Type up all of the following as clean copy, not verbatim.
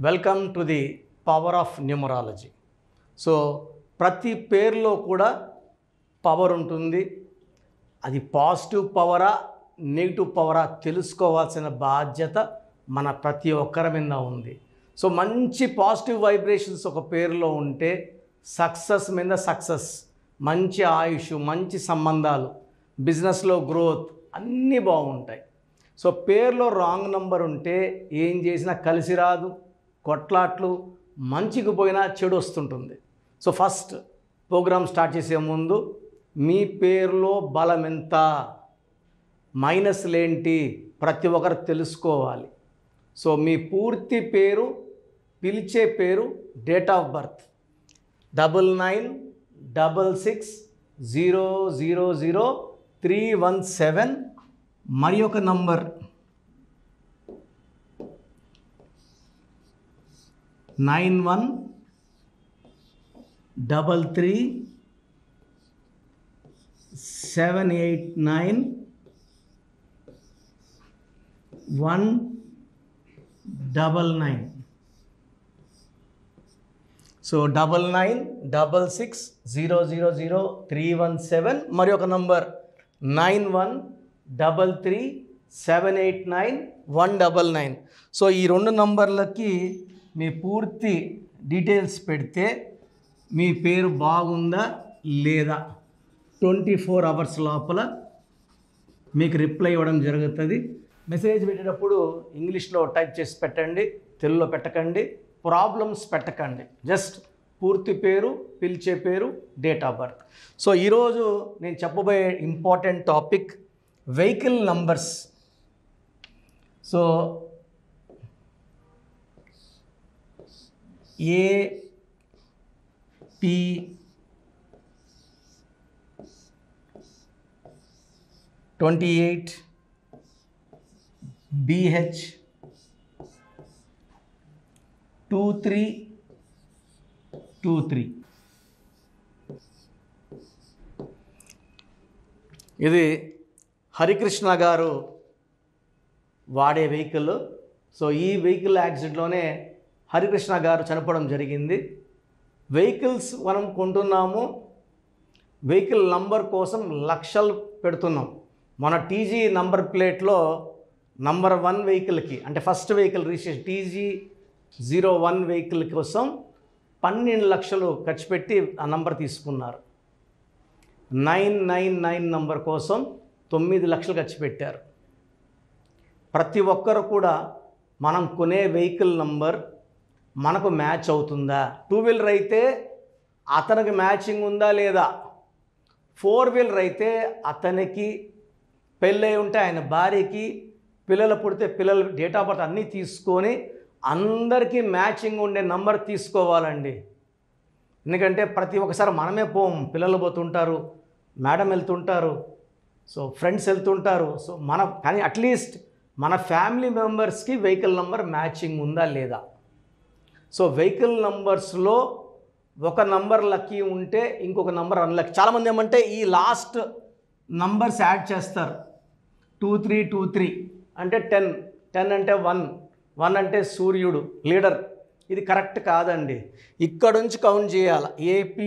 Welcome to the power of numerology. So ప్రతి పేరులో కూడా పవర్ ఉంటుంది. అది పాజిటివ్ పవరా నెగిటివ్ పవరా తెలుసుకోవాల్సిన బాధ్యత మన ప్రతి ఒక్కరి మీద ఉంది. సో మంచి పాజిటివ్ వైబ్రేషన్స్ ఒక పేరులో ఉంటే సక్సెస్ మీద సక్సెస్, మంచి ఆయుష్, మంచి సంబంధాలు, బిజినెస్లో గ్రోత్ అన్నీ బాగుంటాయి. సో పేరులో రాంగ్ నంబర్ ఉంటే ఏం చేసినా కలిసి రాదు, కొట్లాట్లు, మంచికి పోయినా చెడు వస్తుంటుంది. సో ఫస్ట్ ప్రోగ్రామ్ స్టార్ట్ చేసే ముందు మీ పేరులో బలం ఎంత, మైనస్లేంటి ప్రతి ఒక్కరు తెలుసుకోవాలి. సో మీ పూర్తి పేరు, పిలిచే పేరు, డేట్ ఆఫ్ బర్త్ 9966000317, మరి ఒక నంబర్ 9133789199. సో 9966000317, మరి ఒక నంబర్ 9133789199. సో ఈ రెండు నంబర్లకి మీ పూర్తి డీటెయిల్స్ పెడితే మీ పేరు బాగుందా లేదా 24 అవర్స్ లోపల మీకు రిప్లై ఇవ్వడం జరుగుతుంది. మెసేజ్ పెట్టేటప్పుడు ఇంగ్లీష్లో టైప్ చేసి పెట్టండి, తెలుగులో పెట్టకండి, ప్రాబ్లమ్స్ పెట్టకండి. జస్ట్ పూర్తి పేరు, పిలిచే పేరు, డేట్ ఆఫ్ బర్త్. సో ఈరోజు నేను చెప్పబోయే important topic vehicle numbers. So AP, BH, 2323. ఇది హరికృష్ణ గారు వాడే వెహికల్. సో ఈ వెహికల్ యాక్సిడెంట్లోనే హరికృష్ణ గారు చనిపోవడం జరిగింది. వెహికల్స్ మనం కొంటున్నాము, వెహికల్ నంబర్ కోసం లక్షలు పెడుతున్నాం. మన TG నంబర్ ప్లేట్లో నంబర్ 1 వెహికల్కి, అంటే first vehicle registration TG01 vehicle కోసం 12 లక్షలు ఖర్చు పెట్టి ఆ నంబర్ తీసుకున్నారు. 999 నంబర్ కోసం 9 లక్షలు ఖర్చు పెట్టారు. ప్రతి ఒక్కరు కూడా మనం కొనే వెహికల్ నంబర్ మనకు మ్యాచ్ అవుతుందా? 2 వీలర్ అయితే అతనికి మ్యాచింగ్ ఉందా లేదా, 4 వీలర్ అయితే అతనికి పెళ్ళై ఉంటే ఆయన భార్యకి, పిల్లలు పుడితే పిల్లల డేట్ ఆఫ్ బర్త్ అన్నీ తీసుకొని అందరికీ మ్యాచింగ్ ఉండే నంబర్ తీసుకోవాలండి. ఎందుకంటే ప్రతి ఒక్కసారి మనమే పోం, పిల్లలు పోతుంటారు, మేడం వెళ్తుంటారు, సో ఫ్రెండ్స్ వెళ్తుంటారు. సో కానీ అట్లీస్ట్ మన ఫ్యామిలీ మెంబర్స్కి వెహికల్ నంబర్ మ్యాచింగ్ ఉందా లేదా. సో వెహికల్ నంబర్స్లో ఒక నంబర్ లక్కీ ఉంటే ఇంకొక నంబర్ అన్లక్కీ. చాలామంది ఏమంటే ఈ లాస్ట్ నంబర్స్ యాడ్ చేస్తారు. 2323 అంటే 10, 10 అంటే 1, 1 అంటే సూర్యుడు లీడర్. ఇది కరెక్ట్ కాదండి. ఇక్కడ నుంచి కౌంట్ చేయాలి. AP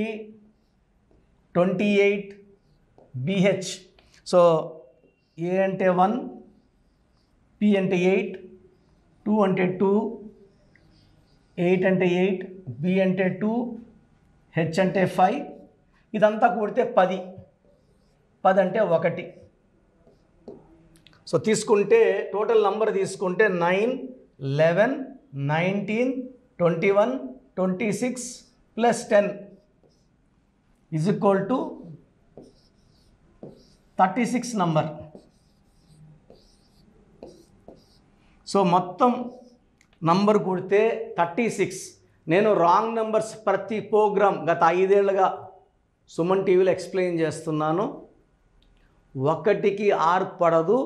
28 BH. సో A అంటే 1, P అంటే 8, 2 అంటే 2, 8 అంటే 8, B అంటే 2, H అంటే 5. ఇదంతా కూడితే 10, 10 అంటే 1. సో తీసుకుంటే టోటల్ నంబర్ తీసుకుంటే 9, 11, 19, 21, 26 plus 10 is equal to 36 number. So మొత్తం నంబర్ కూడితే 36. నేను రాంగ్ నెంబర్స్ ప్రతి ప్రోగ్రామ్ గత 5 ఏళ్ళుగా సుమన్ టీవీలో ఎక్స్ప్లెయిన్ చేస్తున్నాను. 1కి R పడదు,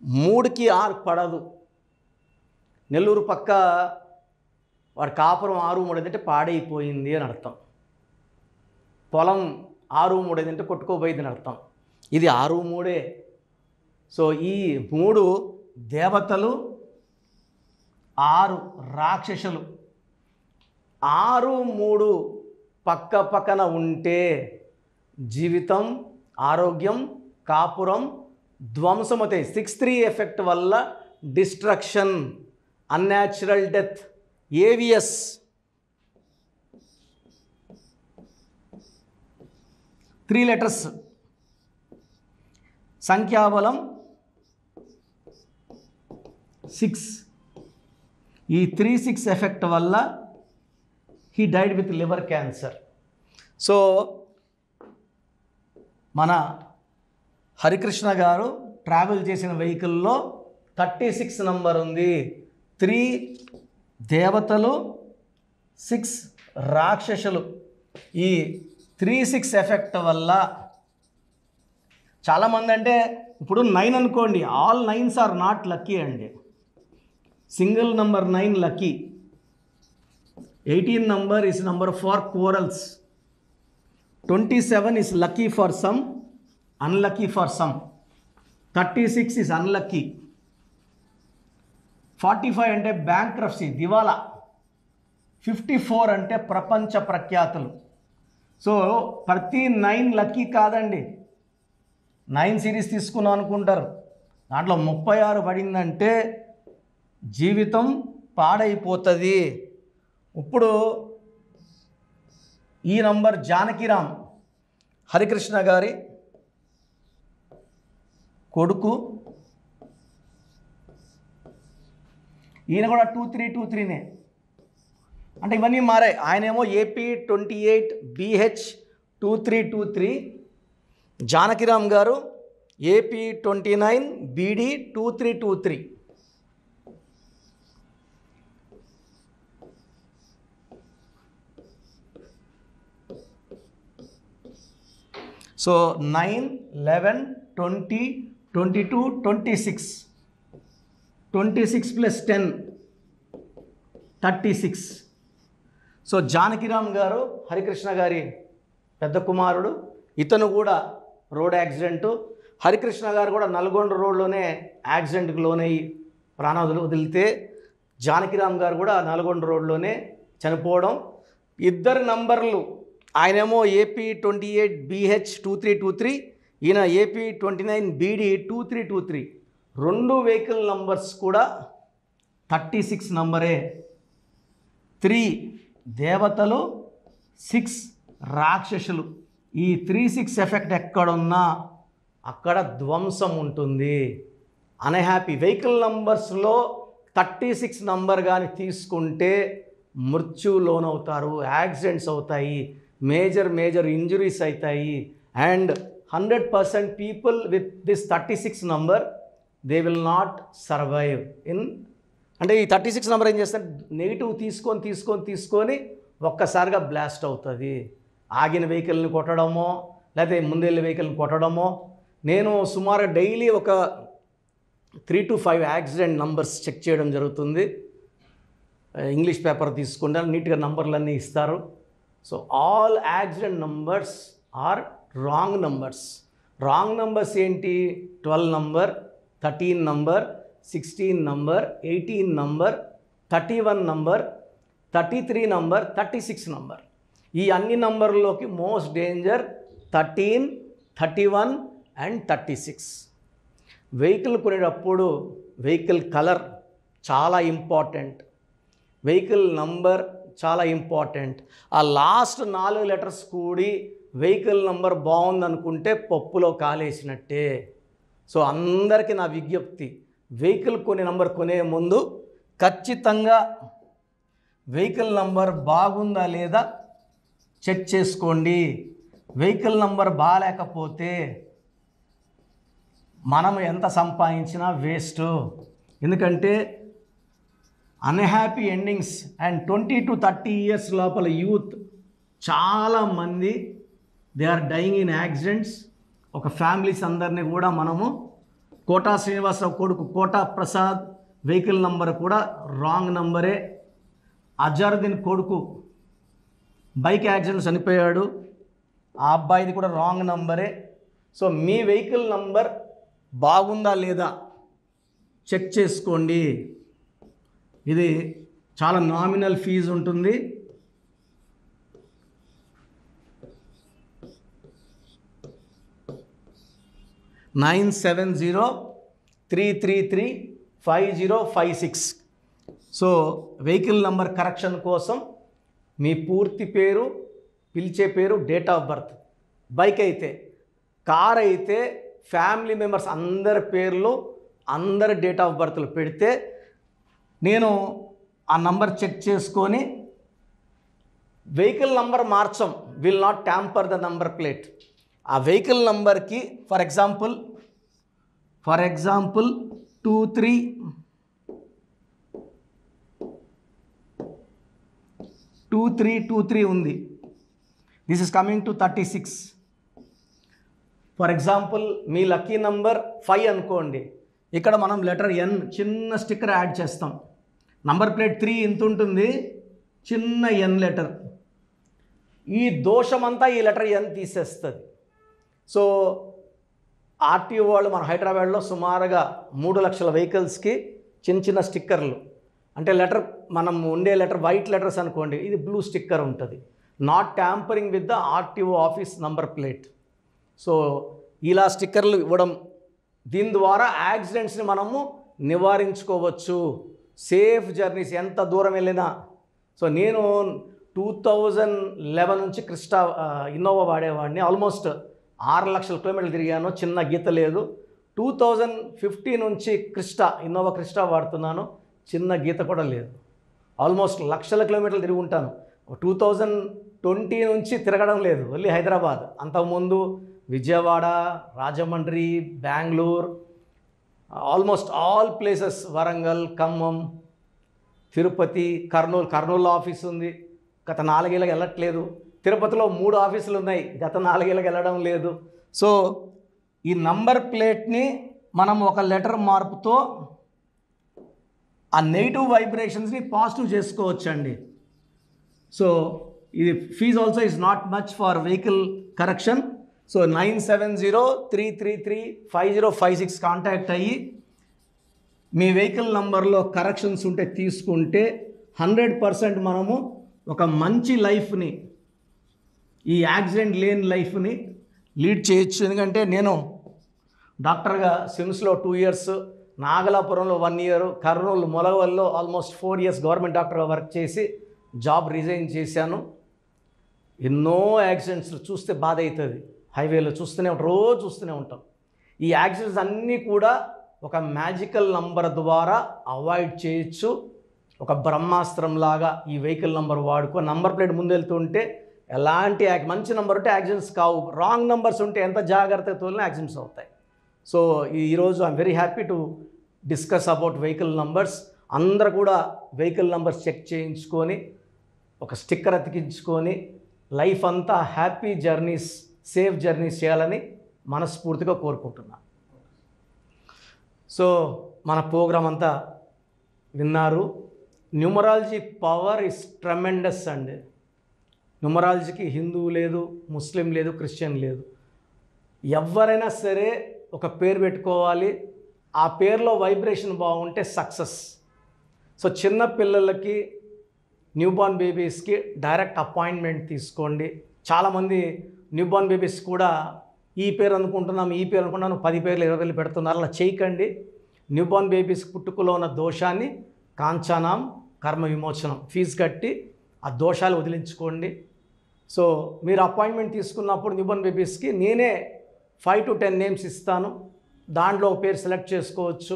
3కి R పడదు. నెల్లూరు పక్క వాడి కాపురం 6-3 అంటే పాడైపోయింది అని అర్థం. పొలం 6-3 అంటే కొట్టుకోబోయింది అని అర్థం. ఇది 6-3. సో ఈ 3 దేవతలు, 6 రాక్షసులు. 6, 3 పక్క పక్కన ఉంటే జీవితం, ఆరోగ్యం, కాపురం ధ్వంసమవుతాయి. 6-3 ఎఫెక్ట్ వల్ల destruction, unnatural death. AVS 3 letters. సంఖ్యాబలం 6. ఈ 3-6 ఎఫెక్ట్ వల్ల he died with liver cancer. So మన హరికృష్ణ గారు ట్రావెల్ చేసిన వెహికల్లో 36 నంబర్ ఉంది. 3 దేవతలు, 6 రాక్షసులు. ఈ 3-6 ఎఫెక్ట్ వల్ల చాలామంది అంటే ఇప్పుడు 9 అనుకోండి, all 9s are not lucky అండి. Single number 9 lucky. 18 number is number for quarrels. 27 is lucky for some, unlucky for some. 36 is unlucky. 45 అంటే బ్యాంక్రప్సీ, దివాలా. 54 అంటే ప్రపంచ ప్రఖ్యాతులు. సో ప్రతి 9 లక్కీ కాదండి. 9 సిరీస్ తీసుకున్నాం అనుకుంటారు, దాంట్లో 36 పడిందంటే జీవితం పాడైపోతుంది. ఇప్పుడు ఈ నంబర్ జానకిరామ్, హరికృష్ణ గారి కొడుకు. ఈయన కూడా 2323నే. అంటే ఇవన్నీ మారాయి. ఆయనేమో AP28 BH 2323. జానకిరామ్ గారు AP29 BD 2323. So 9, 11, 20, 22, 26. 26 + 10 36. So Janakiram గారు హరికృష్ణ గారి పెద్ద కుమారుడు. ఇతను కూడా రోడ్ యాక్సిడెంటు. హరికృష్ణ గారు కూడా నల్గొండ రోడ్లోనే యాక్సిడెంట్కి లోనయ్యి ప్రాణాలు వదిలితే జానకిరామ్ గారు కూడా నల్గొండ రోడ్లోనే చనిపోవడం. ఇద్దరు నంబర్లు, ఆయనేమో AP28 BH 2323, ఈయన AP29 BD 2323. 2 వెహికల్ నంబర్స్ కూడా 36 నంబరే. 3 దేవతలు, 6 రాక్షసులు. ఈ 3-6 ఎఫెక్ట్ ఎక్కడున్నా అక్కడ ధ్వంసం ఉంటుంది. అన్హ్యాపీ వెహికల్ నంబర్స్లో 36 నంబర్ కానీ తీసుకుంటే మృత్యువు లోనవుతారు, యాక్సిడెంట్స్ అవుతాయి, మేజర్ ఇంజురీస్ అవుతాయి. And 100% people with this 36 number they will not survive in. అంటే ఈ 36 నెంబర్ ఏం చేస్తారు, నెగిటివ్ తీసుకొని ఒక్కసారిగా బ్లాస్ట్ అవుతుంది. ఆగిన వెహికల్ని కొట్టడమో లేకపోతే ముందెళ్ళే వెహికల్ని కొట్టడమో. నేను సుమారు డైలీ ఒక 3 to 5 యాక్సిడెంట్ నంబర్స్ చెక్ చేయడం జరుగుతుంది. ఇంగ్లీష్ పేపర్ తీసుకుంటే నీట్గా నంబర్లన్నీ ఇస్తారు. So all accident numbers are wrong numbers. Wrong numbers ఏంటి? 12 number, 13 number, 16 number, 18 number, 31 number, 33 number, 36 number. ఈ అన్ని నంబర్లోకి మోస్ట్ డేంజర్ 13, 31 అండ్ 36. వెహికల్ కొనేటప్పుడు వెహికల్ కలర్ చాలా ఇంపార్టెంట్, వెహికల్ నంబర్ చాలా ఇంపార్టెంట్. ఆ లాస్ట్ 4 లెటర్స్ కూడి వెహికల్ నంబర్ బాగుందనుకుంటే పప్పులో కాలేసినట్టే. సో అందరికీ నా విజ్ఞప్తి, వెహికల్ కొనే ముందు ఖచ్చితంగా వెహికల్ నంబర్ బాగుందా లేదా చెక్ చేసుకోండి. వెహికల్ నంబర్ బాగాలేకపోతే మనం ఎంత సంపాదించినా వేస్ట్. ఎందుకంటే unhappy endings and 20 to 30 years లోపల యూత్ చాలామంది they are dying in accidents. ఒక ఫ్యామిలీస్ అందరినీ కూడా మనము కోటా శ్రీనివాసరావు కొడుకు కోటా ప్రసాద్ వెహికల్ నంబర్ కూడా రాంగ్ నంబరే. అజరుద్దీన్ కొడుకు బైక్ యాక్సిడెంట్ చనిపోయాడు, ఆ అబ్బాయిది కూడా రాంగ్ నంబరే. సో మీ వెహికల్ నంబర్ బాగుందా లేదా చెక్ చేసుకోండి. ఇది చాలా నామినల్ ఫీజు ఉంటుంది. 9703335056. సో వెహికల్ నంబర్ కరెక్షన్ కోసం మీ పూర్తి పేరు, పిలిచే పేరు, డేట్ ఆఫ్ బర్త్, బైక్ అయితే, కార్ అయితే ఫ్యామిలీ మెంబర్స్ అందరి పేర్లు, అందరి డేట్ ఆఫ్ బర్త్లు పెడితే నేను ఆ నంబర్ చెక్ చేసుకొని వెహికల్ నంబర్ మార్చం, will not tamper the number plate. ఆ వెహికల్ నంబర్కి ఫర్ ఎగ్జాంపుల్ 2323 ఉంది. This is coming to 36. For example మీ లక్కీ నంబర్ 5 అనుకోండి. ఇక్కడ మనం లెటర్ ఎన్ చిన్న స్టిక్కర్ యాడ్ చేస్తాం. నంబర్ ప్లేట్ 3 ఇంత ఉంటుంది, చిన్న ఎన్ లెటర్. ఈ దోషమంతా ఈ లెటర్ ఎన్ తీసేస్తుంది. సో ఆర్టీఓ వాళ్ళు మన హైదరాబాద్లో సుమారుగా 3 లక్షల వెహికల్స్కి చిన్న చిన్న స్టిక్కర్లు, అంటే లెటర్ మనం ఉండే లెటర్ వైట్ లెటర్స్ అనుకోండి, ఇది బ్లూ స్టిక్కర్ ఉంటుంది. Not tampering with the RTO office number plate. So ఇలా స్టిక్కర్లు ఇవ్వడం, దీని ద్వారా యాక్సిడెంట్స్ని మనము నివారించుకోవచ్చు. సేఫ్ జర్నీస్ ఎంత దూరం వెళ్ళినా. సో నేను 2011 నుంచి క్రిస్టా ఇన్నోవా వాడేవాడిని. ఆల్మోస్ట్ 6 లక్షల కిలోమీటర్లు తిరిగాను, చిన్న గీత లేదు. 2015 నుంచి ఇన్నోవా క్రిస్టా వాడుతున్నాను, చిన్న గీత కూడా లేదు. ఆల్మోస్ట్ లక్షల కిలోమీటర్లు తిరిగి ఉంటాను. 2020 నుంచి తిరగడం లేదు, ఓన్లీ హైదరాబాద్. అంతకుముందు Vijayawada, Rajahmundry, Bengaluru, almost all places, Warangal, Khammam, Tirupati, Kurnool office ఉంది, గత 4 ఏళ్ళకి వెళ్ళట్లేదు. తిరుపతిలో 3 ఆఫీసులు ఉన్నాయి, గత 4 ఏళ్ళకి వెళ్ళడం లేదు. సో ఈ నంబర్ ప్లేట్ని మనం ఒక లెటర్ మార్పుతో ఆ నెగిటివ్ వైబ్రేషన్స్ని పాజిటివ్ చేసుకోవచ్చండి. సో ఇది fees also is not much for vehicle correction. So 9703335056 contact అయ్యి మీ వెహికల్ నంబర్లో కరెక్షన్స్ ఉంటే తీసుకుంటే 100% మనము ఒక మంచి లైఫ్ని, ఈ యాక్సిడెంట్ లేని లైఫ్ని లీడ్ చేయొచ్చు. ఎందుకంటే నేను డాక్టర్గా సిమ్స్లో 2 ఇయర్స్, నాగలాపురంలో 1 ఇయర్, కర్నూలు మొలవల్లో ఆల్మోస్ట్ 4 ఇయర్స్ గవర్నమెంట్ డాక్టర్గా వర్క్ చేసి జాబ్ రిజైన్ చేశాను. ఎన్నో యాక్సిడెంట్స్ చూస్తే బాధ అవుతుంది, హైవేలో చూస్తూనే ఉంటాం, రోజు చూస్తూనే ఉంటాం. ఈ యాక్సిడెంట్స్ అన్నీ కూడా ఒక మ్యాజికల్ నంబర్ ద్వారా అవాయిడ్ చేయొచ్చు. ఒక బ్రహ్మాస్త్రం లాగా ఈ వెహికల్ నంబర్ వాడుకో. నంబర్ ప్లేట్ ముందెళ్తుంటే ఎలాంటి మంచి నంబర్ ఉంటే యాక్సిడెంట్స్ కావు, రాంగ్ నంబర్స్ ఉంటే ఎంత జాగ్రత్తగా తోలినా యాక్సిడెంట్స్ అవుతాయి. సో ఈరోజు I'm very happy to discuss about vehicle numbers. అందరూ కూడా వెహికల్ నంబర్స్ చెక్ చేయించుకొని ఒక స్టిక్కర్ అతికించుకొని లైఫ్ అంతా హ్యాపీ జర్నీస్, సేఫ్ జర్నీస్ చేయాలని మనస్ఫూర్తిగా కోరుకుంటున్నాను. సో మన ప్రోగ్రామ్ అంతా విన్నారు. న్యూమరాలజీ పవర్ ఇస్ ట్రెమెండస్ అండి. న్యూమరాలజీకి హిందువు లేదు, ముస్లిం లేదు, క్రిస్టియన్ లేదు. ఎవరైనా సరే ఒక పేరు పెట్టుకోవాలి, ఆ పేరులో వైబ్రేషన్ బాగుంటే సక్సెస్. సో చిన్న పిల్లలకి, న్యూబార్న్ బేబీస్కి డైరెక్ట్ అపాయింట్మెంట్ తీసుకోండి. చాలామంది న్యూబార్న్ బేబీస్ కూడా ఈ పేరు అనుకుంటున్నాం, ఈ పేరు అనుకుంటున్నాను, 10 పేర్లు 20 పేర్లు పెడుతున్నారు. అలా చేయకండి. న్యూబార్న్ బేబీస్ పుట్టుకలో ఉన్న దోషాన్ని కాంచానాం కర్మ విమోచనం ఫీజు కట్టి ఆ దోషాలు వదిలించుకోండి. సో మీరు అపాయింట్మెంట్ తీసుకున్నప్పుడు న్యూబార్న్ బేబీస్కి నేనే 5 to 10 నేమ్స్ ఇస్తాను. దాంట్లో ఒక పేరు సెలెక్ట్ చేసుకోవచ్చు.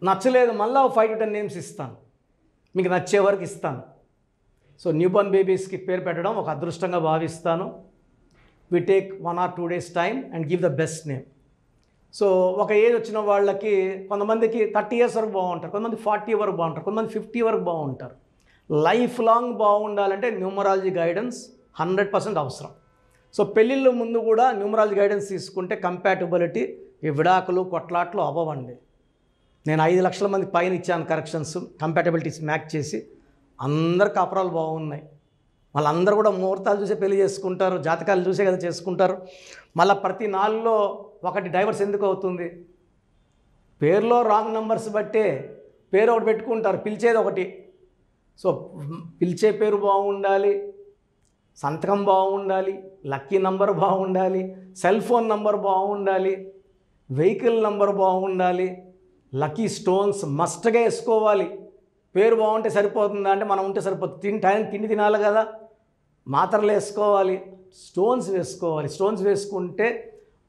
నచ్చలేదు మళ్ళీ 5 to 10 నేమ్స్ ఇస్తాను, మీకు నచ్చే వరకు ఇస్తాను. సో న్యూబార్న్ బేబీస్కి పేరు పెట్టడం ఒక అదృష్టంగా భావిస్తాను. We take 1 or 2 days time and give the best name. So ఒక ఏజ్ వచ్చిన వాళ్ళకి కొంతమందికి 30 years వరకు బాగుంటారు, కొంతమంది 40 వరకు బాగుంటారు, కొంతమంది 50 వరకు బాగుంటారు. లైఫ్ లాంగ్ బాగుండాలంటే న్యూమరాలజీ గైడెన్స్ 100% అవసరం. సో పెళ్ళిళ్ళ ముందు కూడా న్యూమరాలజీ గైడెన్స్ తీసుకుంటే కంపాటబిలిటీ, ఈ విడాకులు కొట్లాట్లు అవ్వవండి. నేను 5 లక్షల మంది పైన ఇచ్చాను కరెక్షన్స్, కంపాటబిలిటీస్ మ్యాచ్ చేసి, అందరు కాపురాలు బాగున్నాయి. వాళ్ళందరూ కూడా ముహూర్తాలు చూసే పెళ్లి చేసుకుంటారు, జాతకాలు చూసే కదా చేసుకుంటారు. మళ్ళీ ప్రతి 4లో ఒకటి డైవర్స్ ఎందుకు అవుతుంది? పేరులో రాంగ్ నెంబర్స్ బట్టే పేరు ఒకటి పెట్టుకుంటారు, పిలిచేది ఒకటి. సో పిలిచే పేరు బాగుండాలి, సంతకం బాగుండాలి, లక్కీ నంబర్ బాగుండాలి, సెల్ ఫోన్ నంబర్ బాగుండాలి. వెహికల్ నంబర్ బాగుండాలి, లక్కీ స్టోన్స్ మస్ట్గా వేసుకోవాలి. పేరు బాగుంటే సరిపోతుందా అంటే మనం ఉంటే సరిపోతుంది, టైంకి తిండి తినాలి కదా, మాత్రలు వేసుకోవాలి, స్టోన్స్ వేసుకోవాలి. స్టోన్స్ వేసుకుంటే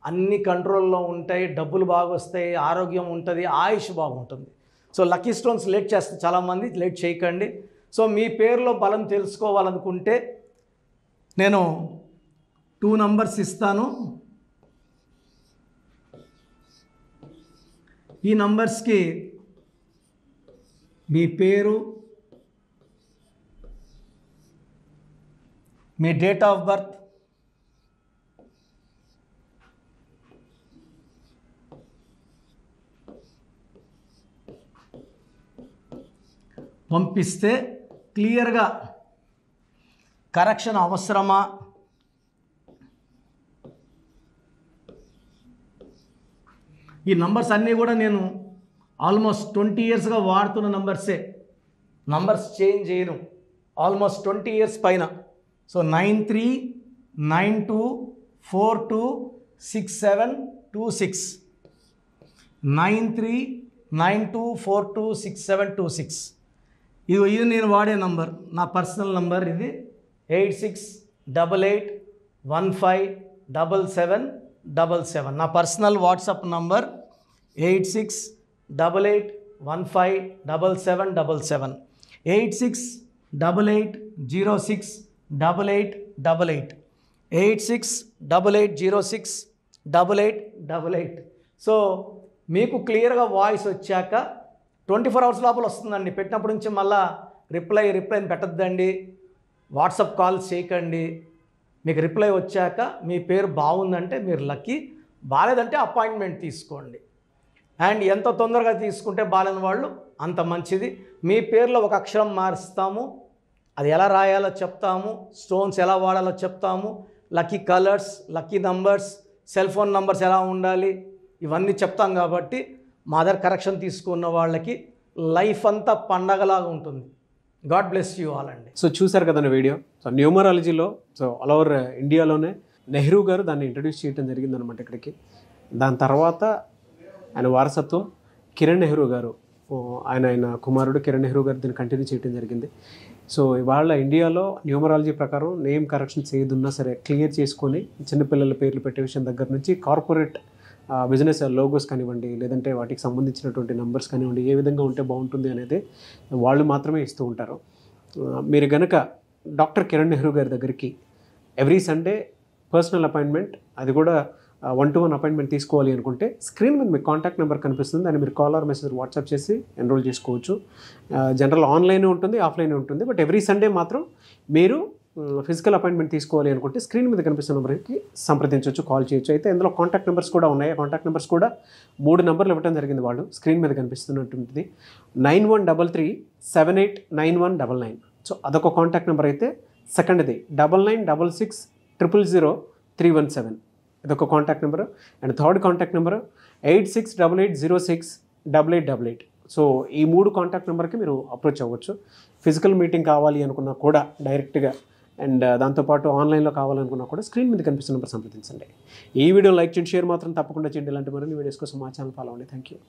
అన్ని కంట్రోల్లో ఉంటాయి, డబ్బులు బాగా వస్తాయి, ఆరోగ్యం ఉంటుంది, ఆయుష్ బాగుంటుంది. సో లక్కీ స్టోన్స్ లేట్ చేస్తే చాలామంది లేట్ చేయకండి. సో మీ పేరులో బలం తెలుసుకోవాలనుకుంటే నేను 2 నంబర్స్ ఇస్తాను. ఈ నంబర్స్కి మీ పేరు, మీ డేట్ ఆఫ్ బర్త్, పంపిస్తే క్లియర్గా కరెక్షన్ అవసరమా, ఈ నంబర్స్ అన్నీ కూడా నేను ఆల్మోస్ట్ 20 ఇయర్స్గా వాడుతున్న నంబర్సే, నంబర్స్ చేంజ్ చేయను, ఆల్మోస్ట్ 20 ఇయర్స్ పైన. సో 9392426726 9392426726. ఇది నేను వాడే నంబర్, నా పర్సనల్ నంబర్ ఇది. 8688157777 నా పర్సనల్ వాట్సాప్ నంబర్. 8688157777 8688068888 8688068888. సో మీకు క్లియర్గా వాయిస్ వచ్చాక 24 అవర్స్ లోపల వస్తుందండి. పెట్టినప్పటి నుంచి మళ్ళీ రిప్లైని పెట్టద్దండి, వాట్సాప్ కాల్స్ చేయకండి. మీకు రిప్లై వచ్చాక మీ పేరు బాగుందంటే మీరు లక్కీ, బాలేదంటే అపాయింట్మెంట్ తీసుకోండి. అండ్ ఎంత తొందరగా తీసుకుంటే బాలేని వాళ్ళు అంత మంచిది. మీ పేరులో ఒక అక్షరం మారుస్తాము, అది ఎలా రాయాలో చెప్తాము, స్టోన్స్ ఎలా వాడాలో చెప్తాము, lucky colours, lucky numbers, cell phone numbers ఎలా ఉండాలి ఇవన్నీ చెప్తాం. కాబట్టి మా దగ్గర కరెక్షన్ తీసుకున్న వాళ్ళకి లైఫ్ అంతా పండగలాగా ఉంటుంది. గాడ్ బ్లెస్ యూ ఆల్ అండి. సో చూసారు కదండి వీడియో. సో న్యూమరాలజీలో సో ఆల్ ఓవర్ ఇండియాలోనే నెహ్రూ గారు దాన్ని ఇంట్రడ్యూస్ చేయడం జరిగిందనమాట ఇక్కడికి. దాని తర్వాత ఆయన వారసత్వం కిరణ్ నెహ్రూ గారు, ఆయన కుమారుడు కిరణ్ నెహ్రూ గారు దీన్ని కంటిన్యూ చేయడం జరిగింది. సో ఇవాళ ఇండియాలో న్యూమరాలజీ ప్రకారం నేమ్ కరెక్షన్స్ ఏదున్నా సరే క్లియర్ చేసుకొని చిన్నపిల్లల పేర్లు పెట్టే విషయం దగ్గర నుంచి కార్పొరేట్ బిజినెస్ లోగోస్ కానివ్వండి, లేదంటే వాటికి సంబంధించినటువంటి నంబర్స్ కానివ్వండి, ఏ విధంగా ఉంటే బాగుంటుంది అనేది వాళ్ళు మాత్రమే ఇస్తూ ఉంటారు. మీరు కనుక డాక్టర్ కిరణ్ నెహ్రూ గారి దగ్గరికి ఎవ్రీ సండే పర్సనల్ అపాయింట్మెంట్, అది కూడా 1-to-1 అపాయింట్మెంట్ తీసుకోవాలి అనుకుంటే స్క్రీన్ మీద మీకు కాంటాక్ట్ నెంబర్ కనిపిస్తుంది, దాన్ని మీరు కాల్ ఆర్ మెసేజ్ వాట్సాప్ చేసి ఎన్రోల్ చేసుకోవచ్చు. జనరల్ ఆన్లైన్ ఉంటుంది, ఆఫ్లైన్ ఉంటుంది. బట్ ఎవ్రీ సండే మాత్రం మీరు ఫిజికల్ అపాయింట్మెంట్ తీసుకోవాలి అనుకుంటే స్క్రీన్ మీద కనిపిస్తున్న నెంబర్కి సంప్రదించవచ్చు, కాల్ చేయొచ్చు. అయితే ఇందులో కాంటాక్ట్ నెంబర్స్ కూడా ఉన్నాయి. కాంటాక్ట్ నెంబర్స్ కూడా 3 నెంబర్లు ఇవ్వడం జరిగింది వాళ్ళు, స్క్రీన్ మీద కనిపిస్తున్నటువంటిది 9133789199. సో అదొక కాంటాక్ట్ నెంబర్. అయితే సెకండ్ది 9966000317, ఇదొక contact number. And third contact number 8688068888. So ఈ 3 కాంటాక్ట్ నెంబర్కి మీరు అప్రోచ్ అవ్వచ్చు. ఫిజికల్ మీటింగ్ కావాలి అనుకున్నా కూడా డైరెక్ట్గా, అండ్ దాంతోపాటు ఆన్లైన్లో కావాలనుకున్నా కూడా స్క్రీన్ మీద కనిపిస్తున్న నెంబర్ సంప్రదించండి. ఈ వీడియో లైక్ చేయండి, షేర్ మాత్రం తప్పకుండా చేయండి. ఇలాంటి మరిన్ని వీడియోస్ కోసం మా ఛానల్ ఫాలో అవ్వండి. Thank you.